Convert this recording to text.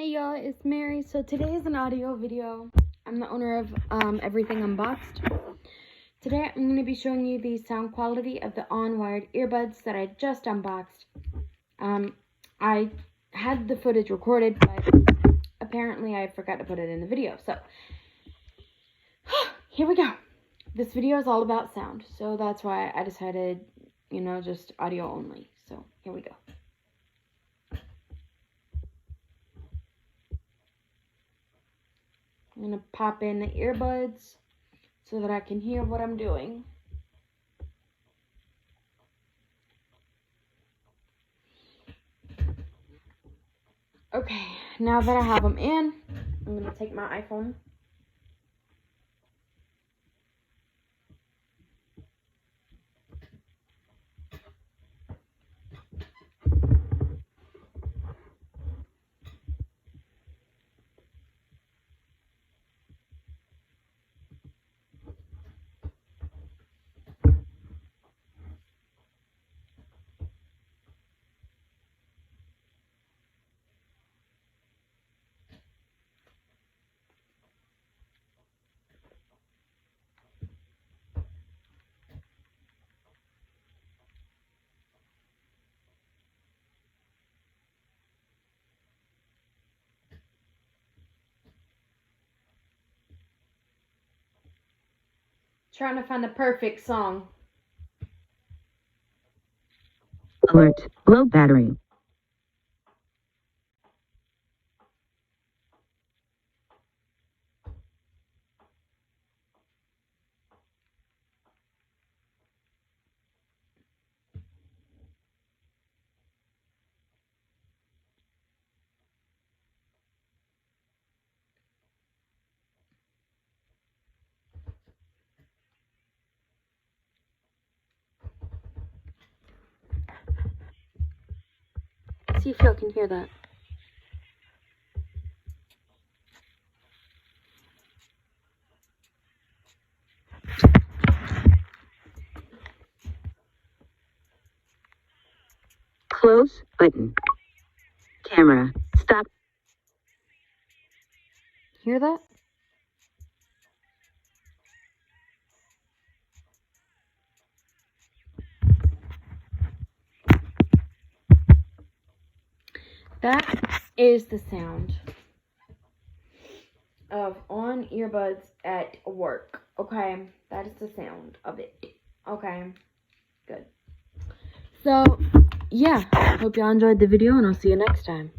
Hey y'all, it's Mary. So today is an audio video. I'm the owner of Everything Unboxed. Today I'm going to be showing you the sound quality of the on-wired earbuds that I just unboxed. I had the footage recorded, but apparently I forgot to put it in the video. So here we go. This video is all about sound, so that's why I decided, just audio only. So here we go. I'm going to pop in the earbuds so that I can hear what I'm doing. Okay, now that I have them in, I'm going to take my iPhone. Trying to find the perfect song. Alert, low battery. See if y'all can hear that. Close button. Camera, stop. Hear that? That is the sound of on earbuds at work. Okay, that is the sound of it. Okay, good. So, yeah, hope y'all enjoyed the video, and I'll see you next time.